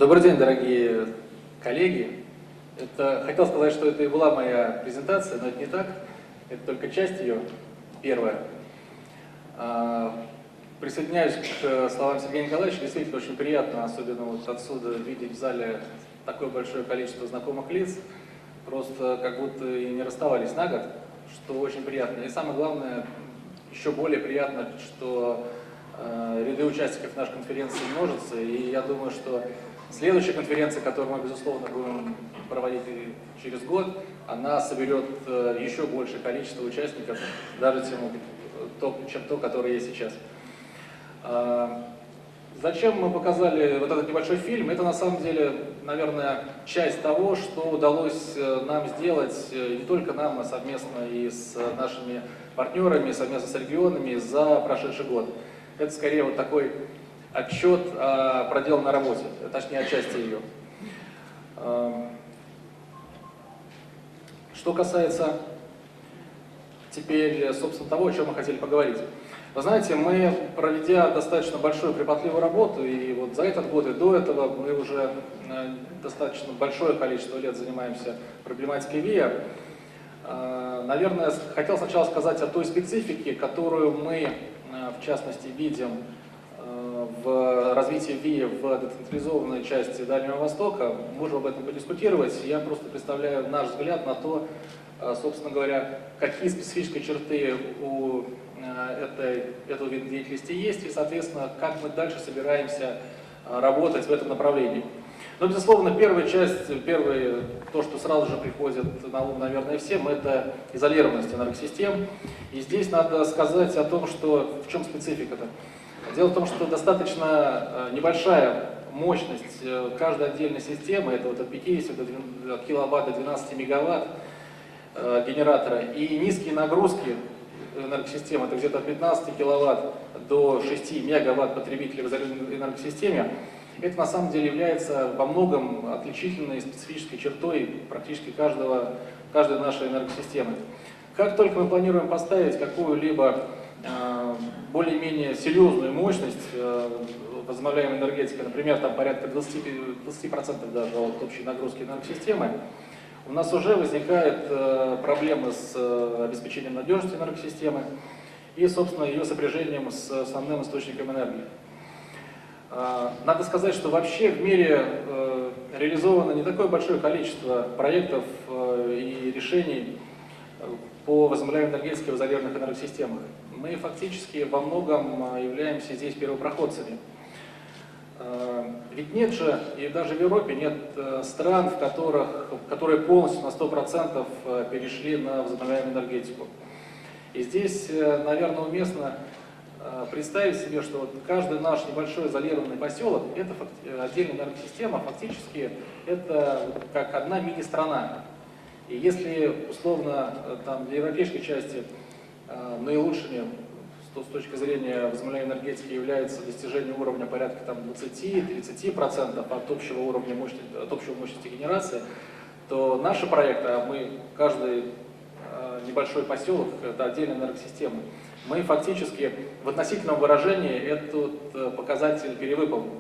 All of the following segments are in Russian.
Добрый день, дорогие коллеги. Хотел сказать, что это и была моя презентация, но это не так. Это только часть ее, первая. Присоединяюсь к словам Сергея Николаевича. Действительно очень приятно, особенно вот отсюда, видеть в зале такое большое количество знакомых лиц. Просто как будто и не расставались на год, что очень приятно. И самое главное, еще более приятно, что ряды участников нашей конференции множатся. И я думаю, что следующая конференция, которую мы, безусловно, будем проводить через год, она соберет еще большее количество участников, даже чем то, которое есть сейчас. Зачем мы показали вот этот небольшой фильм? Это на самом деле, наверное, часть того, что удалось нам сделать, не только нам, а совместно и с нашими партнерами, совместно с регионами за прошедший год. Это скорее вот такой отчет о проделанной работе, точнее, о части ее. Что касается теперь, собственно, того, о чем мы хотели поговорить. Вы знаете, мы, проведя достаточно большую кропотливую работу, и вот за этот год и до этого мы уже достаточно большое количество лет занимаемся проблематикой ВИА, наверное, хотел сначала сказать о той специфике, которую мы, в частности, видим в развитии ВИА в децентрализованной части Дальнего Востока. Можем об этом подискутировать. Я просто представляю наш взгляд на то, собственно говоря, какие специфические черты у этого вида деятельности есть, и, соответственно, как мы дальше собираемся работать в этом направлении. Но, безусловно, первая часть, то, что сразу же приходит на ум, наверное, всем, это изолированность энергосистем. И здесь надо сказать о том, что в чем специфика-то. Дело в том, что достаточно небольшая мощность каждой отдельной системы, это вот от 50 от киловатт до 12 мегаватт генератора, и низкие нагрузки энергосистемы, это где-то от 15 киловатт до 6 мегаватт потребителей в изолированной энергосистеме, это на самом деле является во многом отличительной специфической чертой практически каждой нашей энергосистемы. Как только мы планируем поставить какую-либо более-менее серьезную мощность возобновляемой энергетики, например, там порядка 20% даже от общей нагрузки энергосистемы, у нас уже возникают проблемы с обеспечением надежности энергосистемы и, собственно, ее сопряжением с основным источником энергии. Надо сказать, что вообще в мире реализовано не такое большое количество проектов и решений по возобновляемой энергетике в изолированных энергосистемах. Мы фактически во многом являемся здесь первопроходцами. Ведь нет же, и даже в Европе нет стран, которые полностью на 100% перешли на возобновляемую энергетику. И здесь, наверное, уместно представить себе, что вот каждый наш небольшой изолированный поселок – это отдельная энергосистема, фактически это как одна мини-страна. И если, условно, там, для европейской части наилучшими с точки зрения возобновляемой энергетики является достижение уровня порядка 20-30% от общего уровня мощности генерации, то наши проекты, а мы, каждый небольшой поселок, это отдельная энергосистема, мы фактически в относительном выражении этот показатель перевыполним.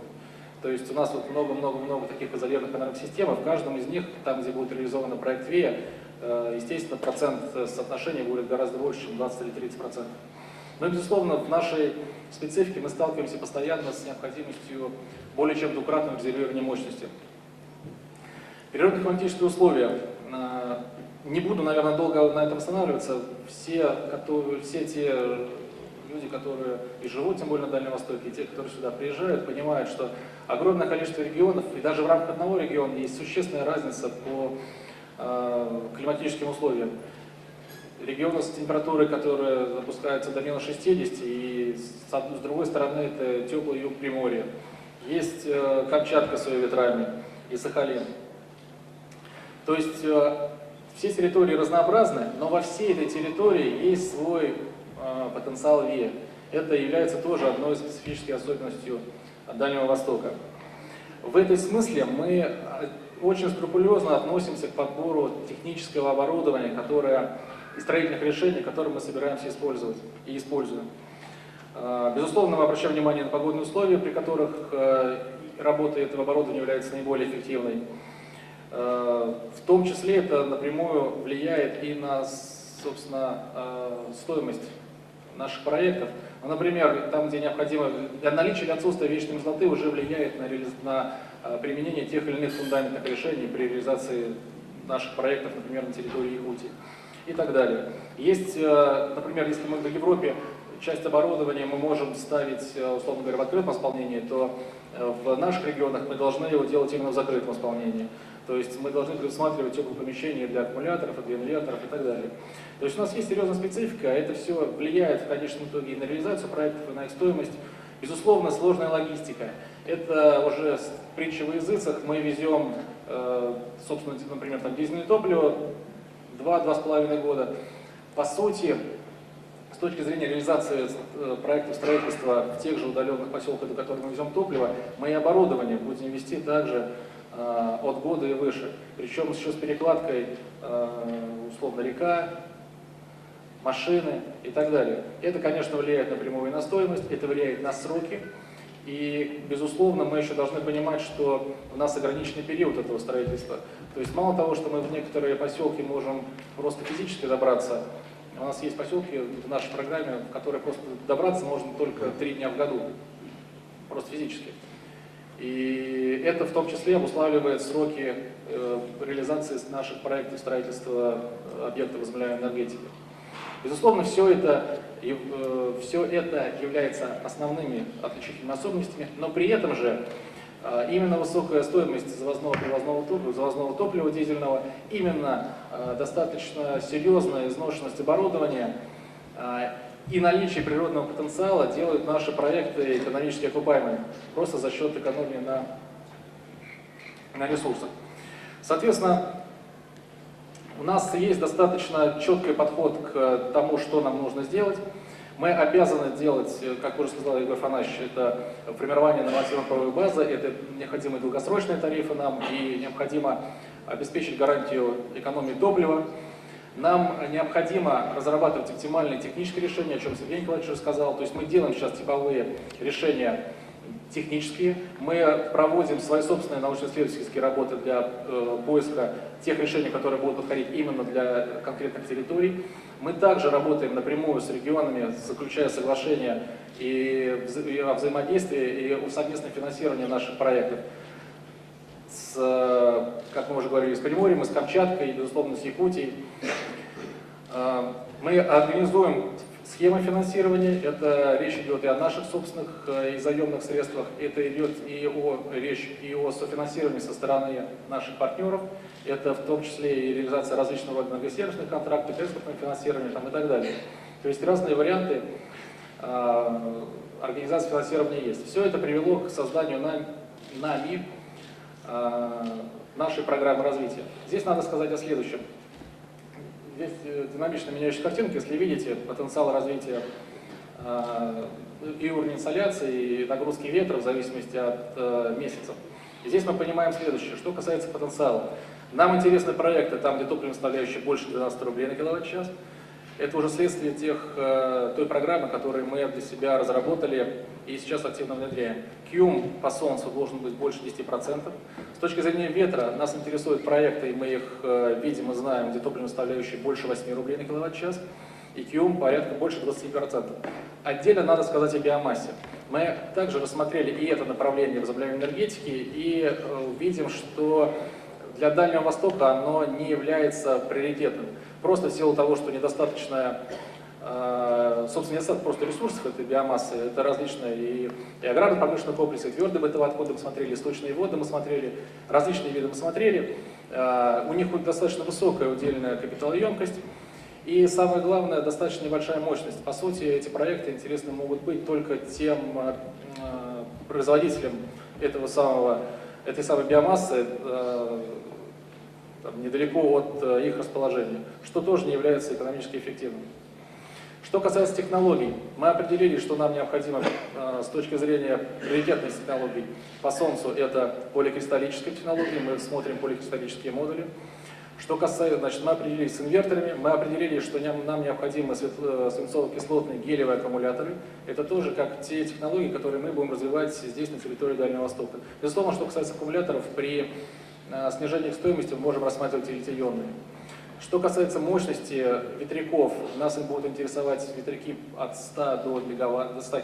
То есть у нас вот много-много-много таких изолированных энергосистем, и в каждом из них, там, где будет реализован проект ВИА, естественно, процент соотношения будет гораздо больше, чем 20 или 30%. Но, безусловно, в нашей специфике мы сталкиваемся постоянно с необходимостью более чем двукратного резервирования мощности. Природно-климатические условия. Не буду, наверное, долго на этом останавливаться. Все те люди, которые и живут, тем более на Дальнем Востоке, и те, которые сюда приезжают, понимают, что огромное количество регионов, и даже в рамках одного региона есть существенная разница по климатическим условиям. Регионы с температурой, которые опускаются до минус 60, и с другой стороны это теплый юг Приморья. Есть Камчатка с ее ветрами и Сахалин. То есть все территории разнообразны, но во всей этой территории есть свой потенциал ВИА. Это является тоже одной из специфических особенностей Дальнего Востока. В этом смысле мы очень скрупулезно относимся к подбору технического оборудования, и строительных решений, которые мы собираемся использовать и используем. Безусловно, мы обращаем внимание на погодные условия, при которых работа этого оборудования является наиболее эффективной. В том числе это напрямую влияет и на, собственно, стоимость наших проектов. Ну, например, там, где необходимо, для наличия или отсутствия вечной мерзлоты уже влияет на применение тех или иных фундаментных решений при реализации наших проектов, например, на территории Якутии и так далее. Есть, например, если мы в Европе часть оборудования мы можем ставить, условно говоря, в открытом исполнении, то в наших регионах мы должны его делать именно в закрытом исполнении. То есть мы должны предусматривать теплые помещения для аккумуляторов, для инверторов и так далее. То есть у нас есть серьезная специфика, это все влияет в конечном итоге и на реализацию проектов, и на их стоимость. Безусловно, сложная логистика. Это уже притча во языцах. Мы везем, собственно, например, там, дизельное топливо 2-2,5 года. По сути, с точки зрения реализации проектов строительства в тех же удаленных поселках, до которых мы везем топливо, мы и оборудование будем вести также от года и выше. Причем еще с перекладкой, условно, река, машины и так далее. Это, конечно, влияет напрямую на стоимость, это влияет на сроки. И, безусловно, мы еще должны понимать, что у нас ограниченный период этого строительства. То есть мало того, что мы в некоторые поселки можем просто физически добраться, у нас есть поселки в нашей программе, в которые просто добраться можно только 3 дня в году, просто физически. И это в том числе обуславливает сроки реализации наших проектов строительства объектов возобновляемой энергетики. Безусловно, все это является основными отличительными особенностями, но при этом же именно высокая стоимость завозного топлива дизельного, именно достаточно серьезная изношенность оборудования и наличие природного потенциала делают наши проекты экономически окупаемыми, просто за счет экономии на ресурсах. Соответственно, у нас есть достаточно четкий подход к тому, что нам нужно сделать. Мы обязаны делать, как уже сказал Игорь Афанасьевич, это формирование нормативно-правовой базы, это необходимые долгосрочные тарифы нам, и необходимо обеспечить гарантию экономии топлива. Нам необходимо разрабатывать оптимальные технические решения, о чем Сергей Николаевич уже сказал. То есть мы делаем сейчас типовые решения технические, мы проводим свои собственные научно-исследовательские работы для поиска тех решений, которые будут подходить именно для конкретных территорий. Мы также работаем напрямую с регионами, заключая соглашения о взаимодействии и о совместном финансировании наших проектов. Как мы уже говорили, с Приморьем, и с Камчаткой, и, безусловно, с Якутией. Мы организуем схемы финансирования, это речь идет и о наших собственных и заемных средствах, это идет речь и о софинансировании со стороны наших партнеров, это в том числе и реализация различного рода энергосервисных контрактов, экспортное финансирование и так далее. То есть разные варианты организации финансирования есть. Все это привело к созданию нами нашей программы развития. Здесь надо сказать о следующем. Здесь динамично меняющая картинка, если видите, потенциал развития и уровень инсоляции, и нагрузки ветра в зависимости от месяцев. И здесь мы понимаем следующее. Что касается потенциала. Нам интересны проекты там, где топливная составляющая больше 12 рублей на киловатт-час. Это уже следствие той программы, которую мы для себя разработали и сейчас активно внедряем. КЮМ по Солнцу должен быть больше 10%. С точки зрения ветра нас интересуют проекты, и мы их видим и знаем, где топливная составляющая больше 8 рублей на киловатт-час, и КЮМ порядка больше 20%. Отдельно надо сказать о биомассе. Мы также рассмотрели и это направление возобновляемой энергетики, и видим, что для Дальнего Востока оно не является приоритетным. Просто в силу того, что недостаточно, собственно, недостаточно просто ресурсов этой биомассы, это различные и аграрно-промышленные комплексы, и твердые бытовые отходы мы смотрели, и сточные воды мы смотрели, различные виды мы смотрели. У них достаточно высокая удельная капиталоемкость, и самое главное, достаточно небольшая мощность. По сути, эти проекты интересны могут быть только тем производителям этой самой биомассы, недалеко от их расположения, что тоже не является экономически эффективным. Что касается технологий, мы определили, что нам необходимо с точки зрения приоритетных технологий по Солнцу, это поликристаллическая технология, мы смотрим поликристаллические модули. Что касается, значит, мы определились с инверторами, мы определили, что нам необходимы свинцово-кислотные гелевые аккумуляторы. Это тоже как те технологии, которые мы будем развивать здесь, на территории Дальнего Востока. Безусловно, что касается аккумуляторов, при снижении их стоимости мы можем рассматривать и литий-ионные. Что касается мощности ветряков, нас им будут интересовать ветряки от 100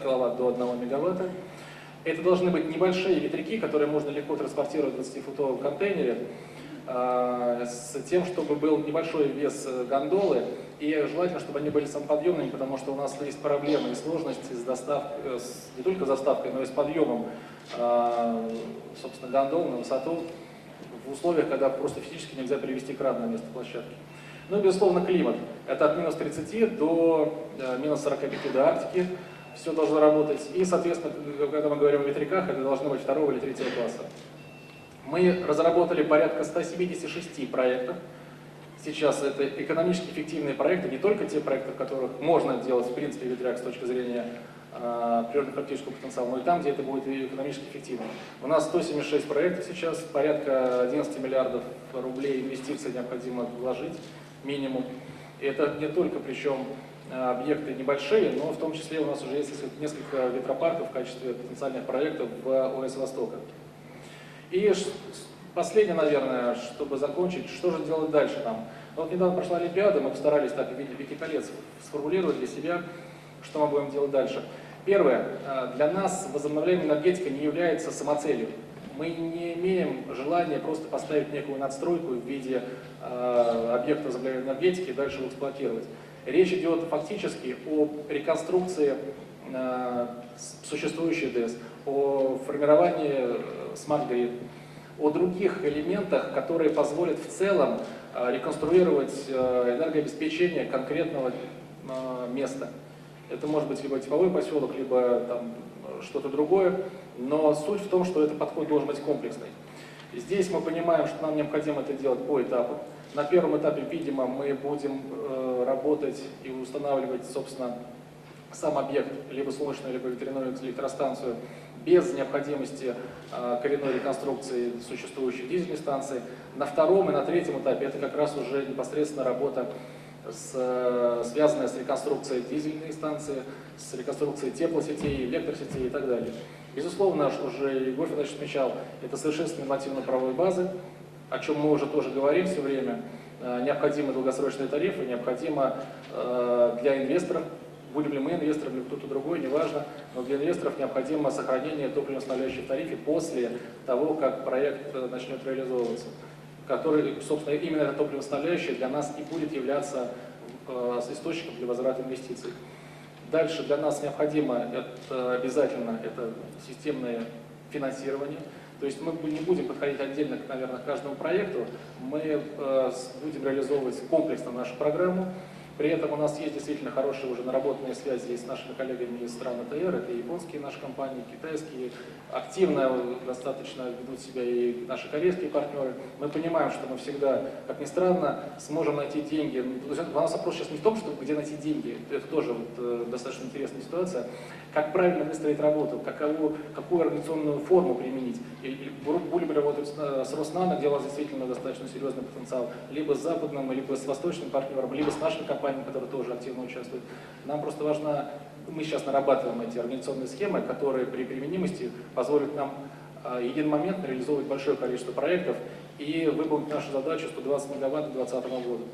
киловатт до 1 мегаватта. Это должны быть небольшие ветряки, которые можно легко транспортировать в 20-футовом контейнере, с тем, чтобы был небольшой вес гондолы, и желательно, чтобы они были самоподъемными, потому что у нас есть проблемы и сложности с доставкой, не только с доставкой, но и с подъемом, собственно, гондол на высоту в условиях, когда просто физически нельзя перевести кран на место площадки. Ну и, безусловно, климат. Это от минус 30 до минус 45 до Арктики. Все должно работать. И, соответственно, когда мы говорим о ветряках, это должно быть 2-го или 3-го класса. Мы разработали порядка 176 проектов. Сейчас это экономически эффективные проекты, не только те проекты, в которых можно делать, в принципе, ветряк с точки зрения природно-практического потенциала, но и там, где это будет экономически эффективно. У нас 176 проектов сейчас, порядка 11 миллиардов рублей инвестиций необходимо вложить, минимум. И это не только, причем, объекты небольшие, но в том числе у нас уже есть несколько ветропарков в качестве потенциальных проектов в ОС Востока. И последнее, наверное, чтобы закончить, что же делать дальше нам? Вот недавно прошла Олимпиада, мы постарались так в виде 5 колец сформулировать для себя, что мы будем делать дальше. Первое. Для нас возобновляемая энергетика не является самоцелью. Мы не имеем желания просто поставить некую надстройку в виде объекта возобновляемой энергетики и дальше его эксплуатировать. Речь идет фактически о реконструкции существующей ДЭС, о формировании смарт-грид, о других элементах, которые позволят в целом реконструировать энергообеспечение конкретного места. Это может быть либо типовой поселок, либо что-то другое, но суть в том, что этот подход должен быть комплексный. Здесь мы понимаем, что нам необходимо это делать по этапам. На первом этапе, видимо, мы будем работать и устанавливать, собственно, сам объект, либо солнечную, либо ветряную электростанцию, без необходимости коренной реконструкции существующей дизельной станции. На втором и на третьем этапе это как раз уже непосредственно работа, связанная с реконструкцией дизельной станции, с реконструкцией теплосетей, электросетей и так далее. Безусловно, уже Егор Федорович отмечал, это совершенствование нормативно-правовой базы, о чем мы уже тоже говорим все время. Необходимы долгосрочные тарифы, необходимо для инвесторов, будем ли мы инвестором или кто-то другой, неважно, но для инвесторов необходимо сохранение топливно-снабжающей в тарифе после того, как проект начнет реализовываться, который, собственно, именно это топливо-снабжающее для нас и будет являться источником для возврата инвестиций. Дальше для нас необходимо, это обязательно, это системное финансирование. То есть мы не будем подходить отдельно, наверное, к каждому проекту, мы будем реализовывать комплексно нашу программу. При этом у нас есть действительно хорошие уже наработанные связи с нашими коллегами из стран АТР, это японские наши компании, китайские, активно достаточно ведут себя и наши корейские партнеры. Мы понимаем, что мы всегда, как ни странно, сможем найти деньги. У нас вопрос сейчас не в том, что где найти деньги, это тоже достаточно интересная ситуация. Как правильно выстроить работу, какую организационную форму применить. Или будем работать с Роснано, где у нас действительно достаточно серьезный потенциал, либо с западным, либо с восточным партнером, либо с нашими компаниями, которые тоже активно участвуют. Нам просто важно, мы сейчас нарабатываем эти организационные схемы, которые при применимости позволят нам единомоментно реализовывать большое количество проектов и выполнить нашу задачу 120 мегаватт к 2020 году.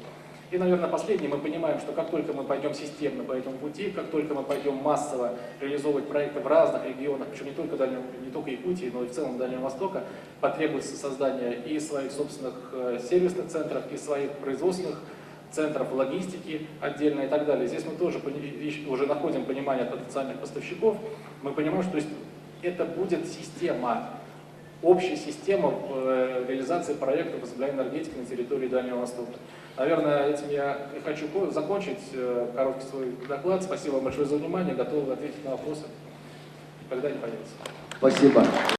И, наверное, последнее, мы понимаем, что как только мы пойдем системно по этому пути, как только мы пойдем массово реализовывать проекты в разных регионах, причем не только Якутии, но и в целом Дальнего Востока, потребуется создание и своих собственных сервисных центров, и своих производственных центров логистики отдельно и так далее. Здесь мы тоже уже находим понимание потенциальных поставщиков. Мы понимаем, что это будет система, общая система реализации проектов возобновляемой энергетики на территории Дальнего Востока. Наверное, этим я и хочу закончить короткий свой доклад. Спасибо вам большое за внимание. Готов ответить на вопросы, когда они появятся. Спасибо.